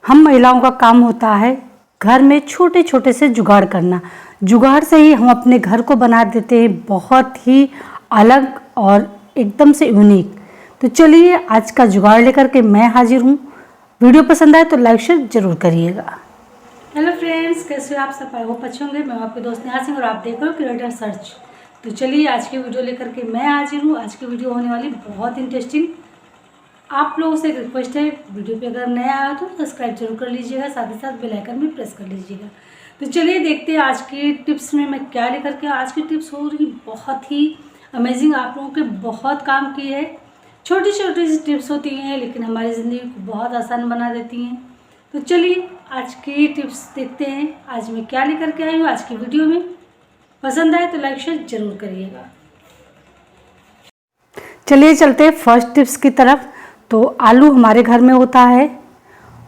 हम महिलाओं का काम होता है घर में छोटे छोटे से जुगाड़ करना। जुगाड़ से ही हम अपने घर को बना देते हैं बहुत ही अलग और एकदम से यूनिक। तो चलिए आज का जुगाड़ लेकर के मैं हाजिर हूँ। वीडियो पसंद आए तो लाइक शेयर जरूर करिएगा। हेलो फ्रेंड्स, कैसे हो आप सब? आई होप अच्छे होंगे। मैं आपके दोस्त नेहा सिंह और आप देख रहे हो क्रिएटर सर्च। तो चलिए आज की वीडियो लेकर के मैं हाजिर हूँ। आज की वीडियो होने वाली बहुत इंटरेस्टिंग। आप लोगों से एक रिक्वेस्ट है, वीडियो पे अगर नया आया तो सब्सक्राइब जरूर कर लीजिएगा, साथ ही साथ बेल आइकन भी प्रेस कर लीजिएगा। तो चलिए देखते हैं आज की टिप्स में मैं क्या लेकर के। आज की टिप्स हो रही बहुत ही अमेजिंग, आप लोगों के बहुत काम की है। छोटी छोटी सी टिप्स होती हैं लेकिन हमारी ज़िंदगी को बहुत आसान बना देती हैं। तो चलिए आज की टिप्स देखते हैं आज मैं क्या लेकर के आई हूँ आज की वीडियो में। पसंद आए तो लाइक शेयर जरूर करिएगा। चलिए चलते हैं फर्स्ट टिप्स की तरफ। तो आलू हमारे घर में होता है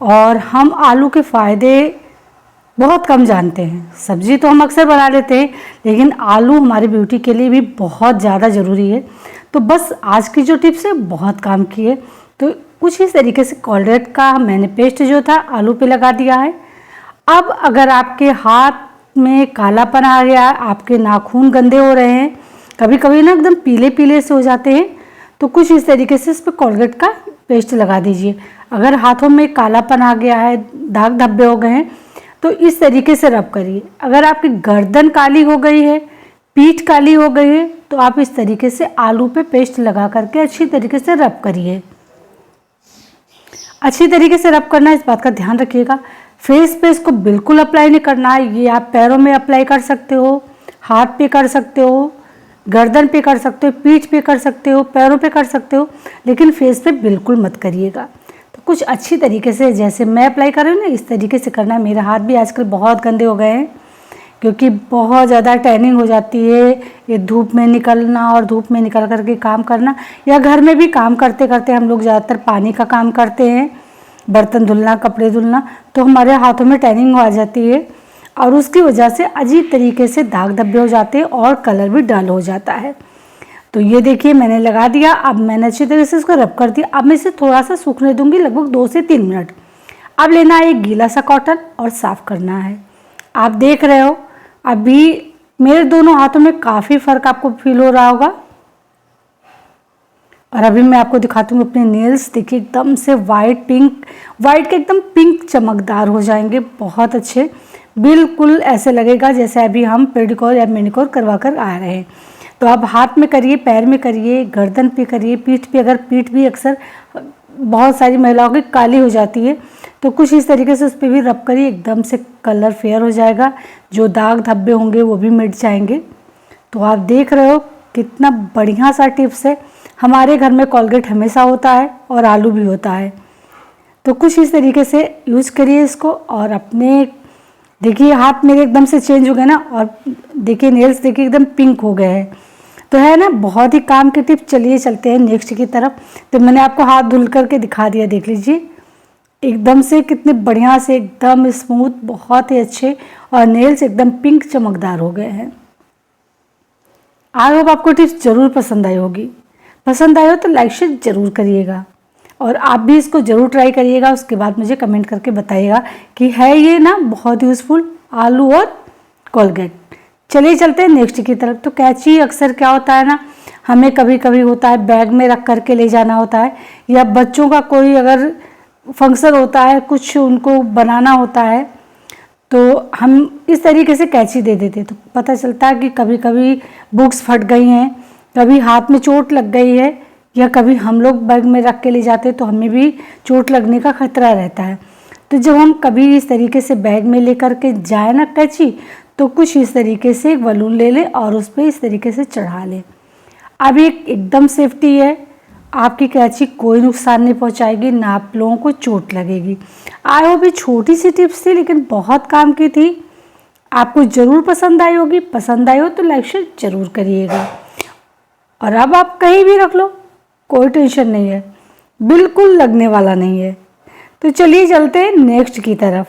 और हम आलू के फ़ायदे बहुत कम जानते हैं। सब्जी तो हम अक्सर बना लेते हैं लेकिन आलू हमारी ब्यूटी के लिए भी बहुत ज़्यादा ज़रूरी है। तो बस आज की जो टिप्स है बहुत काम की है। तो कुछ इस तरीके से कोलगेट का मैंने पेस्ट जो था आलू पे लगा दिया है। अब अगर आपके हाथ में कालापन आ गया, आपके नाखून गंदे हो रहे हैं, कभी कभी ना एकदम पीले पीले से हो जाते हैं, तो कुछ इस तरीके से इस पर कोलगेट का पेस्ट लगा दीजिए। अगर हाथों में कालापन आ गया है, दाग धब्बे हो गए हैं, तो इस तरीके से रब करिए। अगर आपकी गर्दन काली हो गई है, पीठ काली हो गई है, तो आप इस तरीके से आलू पे पेस्ट लगा करके अच्छी तरीके से रब करिए। अच्छी तरीके से रब करना, इस बात का ध्यान रखिएगा। फेस पे इसको बिल्कुल अप्लाई नहीं करना है। ये आप पैरों में अप्लाई कर सकते हो, हाथ पे कर सकते हो, गर्दन पे कर सकते हो, पीठ पे कर सकते हो, पैरों पे कर सकते हो, लेकिन फेस पे बिल्कुल मत करिएगा। तो कुछ अच्छी तरीके से जैसे मैं अप्लाई कर रही हूँ ना, इस तरीके से करना है। मेरे हाथ भी आजकल बहुत गंदे हो गए हैं क्योंकि बहुत ज़्यादा टैनिंग हो जाती है। ये धूप में निकलना और धूप में निकल करके काम करना, या घर में भी काम करते करते हम लोग ज़्यादातर पानी का काम करते हैं, बर्तन धुलना, कपड़े धुलना, तो हमारे हाथों में टैनिंग आ जाती है और उसकी वजह से अजीब तरीके से दाग धब्बे हो जाते हैं और कलर भी डल हो जाता है। तो ये देखिए मैंने लगा दिया। अब मैंने अच्छी तरीके से इसको रब कर दिया। अब मैं इसे थोड़ा सा सूखने दूंगी, लगभग 2 से 3 मिनट। अब लेना है एक गीला सा कॉटन और साफ़ करना है। आप देख रहे हो अभी मेरे दोनों हाथों में काफ़ी फ़र्क आपको फील हो रहा होगा। और अभी मैं आपको दिखाती हूँ अपने नेल्स। देखिए एकदम से वाइट के एकदम पिंक चमकदार हो जाएंगे, बहुत अच्छे। बिल्कुल ऐसे लगेगा जैसे अभी हम पेडिक्योर या मैनिक्योर करवा कर आ रहे हैं। तो आप हाथ में करिए, पैर में करिए, गर्दन पे करिए, पीठ पे। अगर पीठ भी अक्सर बहुत सारी महिलाओं की काली हो जाती है तो कुछ इस तरीके से उस पर भी रब करिए, एकदम से कलर फेयर हो जाएगा। जो दाग धब्बे होंगे वो भी मिट जाएंगे। तो आप देख रहे हो कितना बढ़िया सा टिप्स है। हमारे घर में कोलगेट हमेशा होता है और आलू भी होता है। तो कुछ इस तरीके से यूज़ करिए इसको। और अपने देखिए हाथ मेरे एकदम से चेंज हो गए ना, और देखिए नेल्स देखिए एकदम पिंक हो गए हैं। तो है ना बहुत ही काम की टिप। चलिए चलते हैं नेक्स्ट की तरफ। तो मैंने आपको हाथ धुल करके दिखा दिया, देख लीजिए एकदम से कितने बढ़िया से, एकदम स्मूथ, बहुत ही अच्छे, और नेल्स एकदम पिंक चमकदार हो गए हैं। आई होप आपको टिप्स जरूर पसंद आई होगी। पसंद आए हो तो लाइक शेयर जरूर करिएगा और आप भी इसको ज़रूर ट्राई करिएगा। उसके बाद मुझे कमेंट करके बताइएगा कि है ये ना बहुत यूज़फुल आलू और कोलगेट। चलिए चलते हैं नेक्स्ट की तरफ। तो कैंची अक्सर क्या होता है ना, हमें कभी कभी होता है बैग में रख करके ले जाना होता है, या बच्चों का कोई अगर फंक्शन होता है, कुछ उनको बनाना होता है, तो हम इस तरीके से कैंची दे देते। तो पता चलता है कि कभी कभी बुक्स फट गई हैं, कभी हाथ में चोट लग गई है, या कभी हम लोग बैग में रख के ले जाते तो हमें भी चोट लगने का खतरा रहता है। तो जब हम कभी इस तरीके से बैग में लेकर के जाए ना कैंची, तो कुछ इस तरीके से एक बलून ले ले और उस पर इस तरीके से चढ़ा ले। अब एक एकदम सेफ्टी है, आपकी कैंची कोई नुकसान नहीं पहुंचाएगी, ना आप लोगों को चोट लगेगी। आई होप ये छोटी सी टिप्स थी लेकिन बहुत काम की थी। आपको ज़रूर पसंद आई होगी। पसंद आई हो तो लाइक शेयर जरूर करिएगा। और अब आप कहीं भी रख लो, कोई टेंशन नहीं है, बिल्कुल लगने वाला नहीं है। तो चलिए चलते हैं नेक्स्ट की तरफ।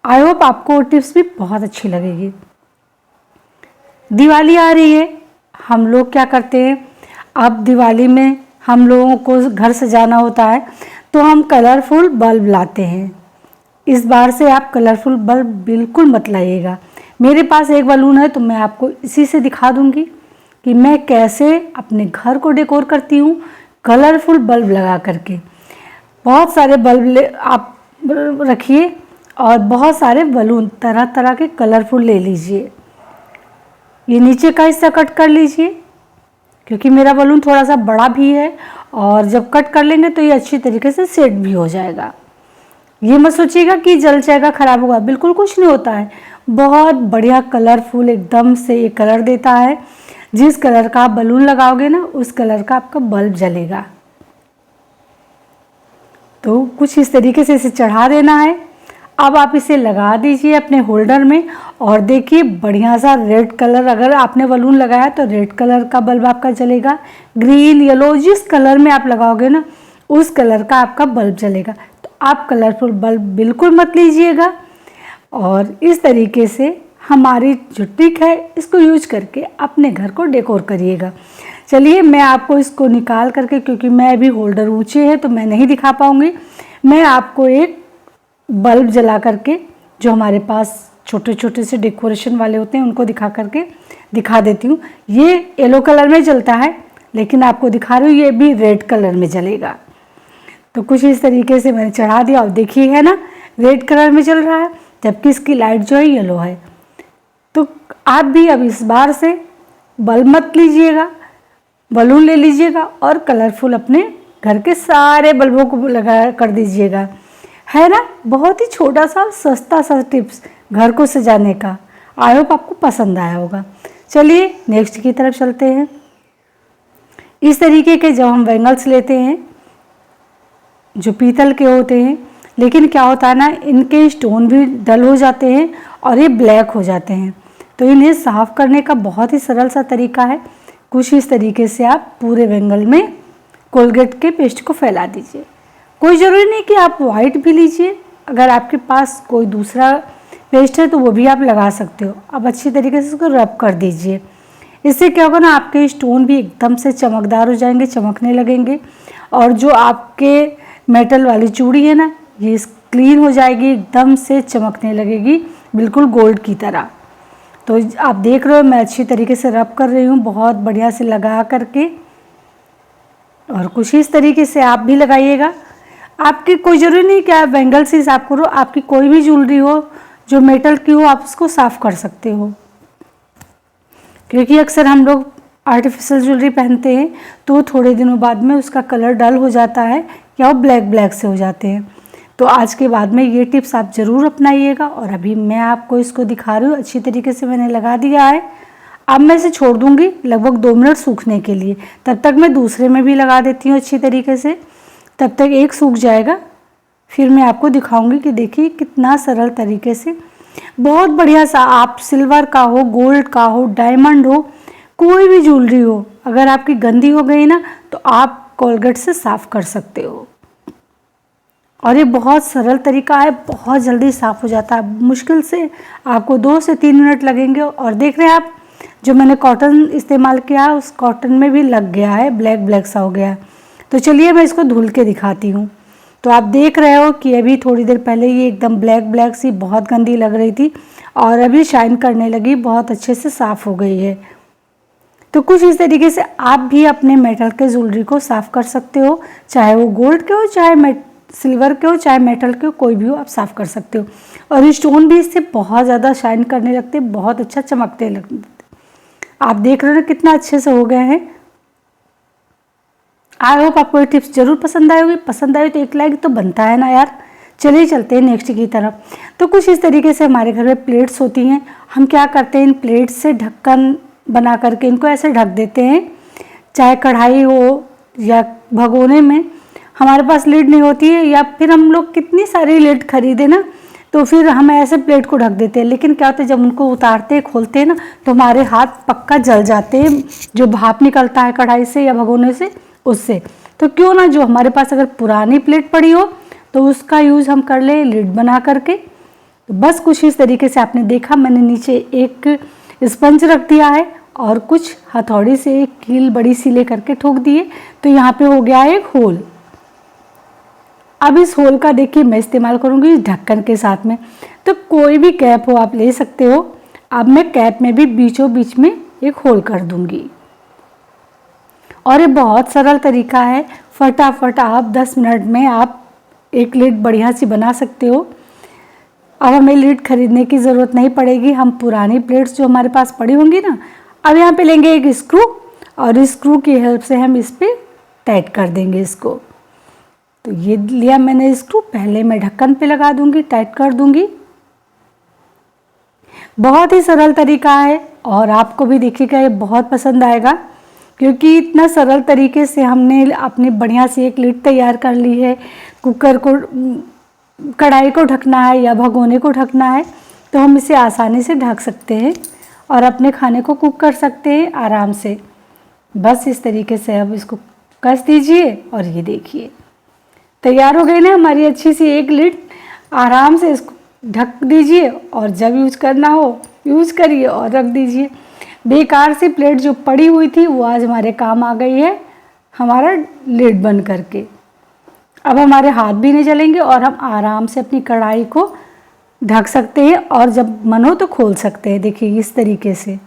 आई होप आपको टिप्स भी बहुत अच्छी लगेगी। दिवाली आ रही है, हम लोग क्या करते हैं, अब दिवाली में हम लोगों को घर सजाना होता है तो हम कलरफुल बल्ब लाते हैं। इस बार से आप कलरफुल बल्ब बिल्कुल मत लाइएगा। मेरे पास एक बलून है तो मैं आपको इसी से दिखा दूंगी कि मैं कैसे अपने घर को डेकोर करती हूँ कलरफुल बल्ब लगा करके। बहुत सारे बल्ब आप रखिए और बहुत सारे बलून तरह तरह के कलरफुल ले लीजिए। ये नीचे का हिस्सा कट कर लीजिए क्योंकि मेरा बलून थोड़ा सा बड़ा भी है और जब कट कर लेंगे तो ये अच्छी तरीके से सेट भी हो जाएगा। ये मत सोचिएगा कि जल जाएगा, खराब होगा, बिल्कुल कुछ नहीं होता है। बहुत बढ़िया कलरफुल एकदम से ये कलर देता है। जिस कलर का आप बलून लगाओगे ना उस कलर का आपका बल्ब जलेगा। तो कुछ इस तरीके से इसे चढ़ा देना है। अब आप इसे लगा दीजिए अपने होल्डर में और देखिए बढ़िया सा रेड कलर, अगर आपने बलून लगाया तो रेड कलर का बल्ब आपका जलेगा। ग्रीन, येलो, जिस कलर में आप लगाओगे ना उस कलर का आपका बल्ब जलेगा। तो आप कलरफुल बल्ब बिल्कुल मत लीजिएगा। और इस तरीके से हमारी जो ट्रिक है इसको यूज करके अपने घर को डेकोर करिएगा। चलिए मैं आपको इसको निकाल करके, क्योंकि मैं अभी होल्डर ऊंचे है तो मैं नहीं दिखा पाऊंगी, मैं आपको एक बल्ब जला करके जो हमारे पास छोटे छोटे से डेकोरेशन वाले होते हैं उनको दिखा देती हूँ। ये येलो कलर में जलता है लेकिन आपको दिखा रही हूँ ये भी रेड कलर में जलेगा। तो कुछ इस तरीके से मैंने चढ़ा दिया और देखिए है ना रेड कलर में जल रहा है, जबकि इसकी लाइट जो है येलो है। तो आप भी अब इस बार से बल्ब मत लीजिएगा, बलून ले लीजिएगा और कलरफुल अपने घर के सारे बल्बों को लगा कर दीजिएगा। है ना, बहुत ही छोटा सा सस्ता सा टिप्स घर को सजाने का। आई होप आपको पसंद आया होगा। चलिए नेक्स्ट की तरफ चलते हैं। इस तरीके के जब हम बैंगल्स लेते हैं जो पीतल के होते हैं, लेकिन क्या होता है ना इनके स्टोन भी डल हो जाते हैं और ये ब्लैक हो जाते हैं। तो इन्हें साफ़ करने का बहुत ही सरल सा तरीका है। कुछ इस तरीके से आप पूरे बैंगल में कोलगेट के पेस्ट को फैला दीजिए। कोई ज़रूरी नहीं कि आप वाइट भी लीजिए, अगर आपके पास कोई दूसरा पेस्ट है तो वो भी आप लगा सकते हो। अब अच्छी तरीके से इसको रब कर दीजिए। इससे क्या होगा ना आपके स्टोन भी एकदम से चमकदार हो जाएंगे, चमकने लगेंगे। और जो आपके मेटल वाली चूड़ी है ना ये क्लीन हो जाएगी, एकदम से चमकने लगेगी बिल्कुल गोल्ड की तरह। तो आप देख रहे हो मैं अच्छी तरीके से रब कर रही हूँ बहुत बढ़िया से लगा करके। और कुछ इस तरीके से आप भी लगाइएगा। आपकी कोई ज़रूरी नहीं कि आप बैंगल से साफ करो, आपकी कोई भी ज्वेलरी हो जो मेटल की हो आप उसको साफ़ कर सकते हो। क्योंकि अक्सर हम लोग आर्टिफिशियल ज्वेलरी पहनते हैं तो थोड़े दिनों बाद में उसका कलर डल हो जाता है या वो ब्लैक ब्लैक से हो जाते हैं। तो आज के बाद में ये टिप्स आप ज़रूर अपनाइएगा। और अभी मैं आपको इसको दिखा रही हूँ, अच्छी तरीके से मैंने लगा दिया है। अब मैं इसे छोड़ दूँगी लगभग 2 मिनट सूखने के लिए। तब तक मैं दूसरे में भी लगा देती हूँ अच्छी तरीके से, तब तक एक सूख जाएगा। फिर मैं आपको दिखाऊंगी कि देखिए कितना सरल तरीके से बहुत बढ़िया सा, आप सिल्वर का हो, गोल्ड का हो, डायमंड हो, कोई भी ज्वेलरी हो, अगर आपकी गंदी हो गई ना तो आप कोलगेट से साफ़ कर सकते हो। और ये बहुत सरल तरीका है, बहुत जल्दी साफ़ हो जाता है। मुश्किल से आपको 2 से 3 मिनट लगेंगे। और देख रहे हैं आप जो मैंने कॉटन इस्तेमाल किया है उस कॉटन में भी लग गया है, ब्लैक ब्लैक सा हो गया है। तो चलिए मैं इसको धुल के दिखाती हूँ। तो आप देख रहे हो कि अभी थोड़ी देर पहले ये एकदम ब्लैक ब्लैक सी बहुत गंदी लग रही थी और अभी शाइन करने लगी, बहुत अच्छे से साफ़ हो गई है। तो कुछ इस तरीके से आप भी अपने मेटल के ज्वेलरी को साफ़ कर सकते हो, चाहे वो गोल्ड के हो, चाहे सिल्वर के हो, चाहे मेटल के हो, कोई भी हो आप साफ़ कर सकते हो। और स्टोन भी इससे बहुत ज़्यादा शाइन करने लगते, बहुत अच्छा चमकते लगते। आप देख रहे हो कितना अच्छे से हो गए हैं। आई होप आपको ये टिप्स जरूर पसंद आए होगी। पसंद आए तो एक लाइक तो बनता है ना यार। चलिए चलते हैं नेक्स्ट की तरफ। तो कुछ इस तरीके से हमारे घर में प्लेट्स होती हैं। हम क्या करते हैं इन प्लेट्स से ढक्कन बना करके इनको ऐसे ढक देते हैं। चाहे कढ़ाई हो या भगोने में हमारे पास लिड नहीं होती है, या फिर हम लोग कितनी सारी लिड खरीदे ना तो फिर हम ऐसे प्लेट को ढक देते हैं। लेकिन क्या होता है जब उनको उतारते हैं, खोलते हैं ना तो हमारे हाथ पक्का जल जाते हैं, जो भाप निकलता है कढ़ाई से या भगोने से उससे। तो क्यों ना जो हमारे पास अगर पुरानी प्लेट पड़ी हो तो उसका यूज़ हम कर ले लिड बना करके। तो बस कुछ इस तरीके से आपने देखा, मैंने नीचे एक स्पंज रख दिया है और कुछ हथौड़ी से एक कील बड़ी सी ले करके ठोक दिए, तो यहाँ पे हो गया एक होल। अब इस होल का देखिए मैं इस्तेमाल करूँगी ढक्कन के साथ में। तो कोई भी कैप हो आप ले सकते हो। अब मैं कैप में भी बीचों बीच में एक होल कर दूंगी। और ये बहुत सरल तरीका है, फटाफट आप 10 मिनट में आप एक लिड बढ़िया सी बना सकते हो। अब हमें लिड खरीदने की ज़रूरत नहीं पड़ेगी, हम पुरानी प्लेट्स जो हमारे पास पड़ी होंगी ना, अब यहाँ पे लेंगे एक स्क्रू और इस स्क्रू की हेल्प से हम इस पर टाइट कर देंगे इसको। तो ये लिया मैंने स्क्रू, पहले मैं ढक्कन पे लगा दूंगी, टाइट कर दूंगी। बहुत ही सरल तरीका है और आपको भी देखिएगा ये बहुत पसंद आएगा, क्योंकि इतना सरल तरीके से हमने अपनी बढ़िया सी एक लिड तैयार कर ली है। कुकर को, कढ़ाई को ढकना है या भगोने को ढकना है तो हम इसे आसानी से ढक सकते हैं और अपने खाने को कुक कर सकते हैं आराम से। बस इस तरीके से अब इसको कस दीजिए और ये देखिए तैयार हो गई ना हमारी अच्छी सी एक लिड। आराम से इसको ढक दीजिए और जब यूज करना हो यूज करिए और रख दीजिए। बेकार सी प्लेट जो पड़ी हुई थी वो आज हमारे काम आ गई है, हमारा लिड बन करके। अब हमारे हाथ भी नहीं जलेंगे और हम आराम से अपनी कढ़ाई को ढक सकते हैं और जब मन हो तो खोल सकते हैं। देखिए इस तरीके से,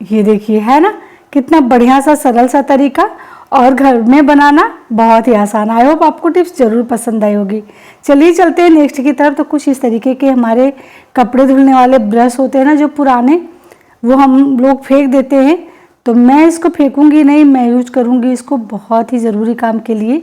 ये देखिए है ना कितना बढ़िया सा सरल सा तरीका और घर में बनाना बहुत ही आसान। आई होप आपको टिप्स जरूर पसंद आई होगी। चलिए चलते हैं नेक्स्ट की तरफ। तो कुछ इस तरीके के हमारे कपड़े धुलने वाले ब्रश होते हैं ना जो पुराने, वो हम लोग फेंक देते हैं। तो मैं इसको फेंकूंगी नहीं, मैं यूज करूंगी इसको बहुत ही ज़रूरी काम के लिए।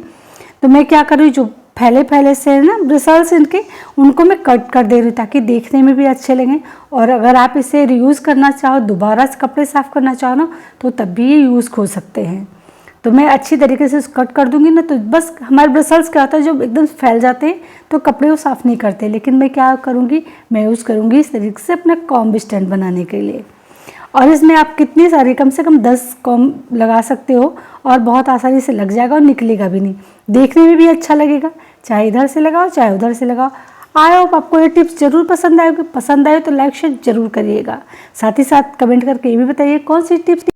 तो मैं क्या करूँ, जो फैले फैले से है ना ब्रिसल्स इनके, उनको मैं कट कर दे रही हूँ ताकि देखने में भी अच्छे लगें। और अगर आप इसे रीयूज़ करना चाहो, दोबारा से कपड़े साफ़ करना चाहो ना, तो तब भी ये यूज़ हो सकते हैं। तो मैं अच्छी तरीके से कट कर दूंगी ना, तो बस हमारे ब्रिसल्स क्या होता है जो एकदम फैल जाते हैं तो कपड़े वो साफ़ नहीं करते। लेकिन मैं क्या करूँगी, मैं यूज़ करूँगी इस तरीके से अपना कॉम्ब स्टैंड बनाने के लिए। और इसमें आप कितनी सारी, कम से कम 10 कॉम्ब लगा सकते हो और बहुत आसानी से लग जाएगा और निकलेगा भी नहीं, देखने में भी अच्छा लगेगा। चाहे इधर से लगाओ चाहे उधर से लगाओ। आई होप आपको ये टिप्स जरूर पसंद आएगी। पसंद आए तो लाइक शेयर जरूर करिएगा। साथ ही साथ कमेंट करके ये भी बताइए कौन सी टिप्स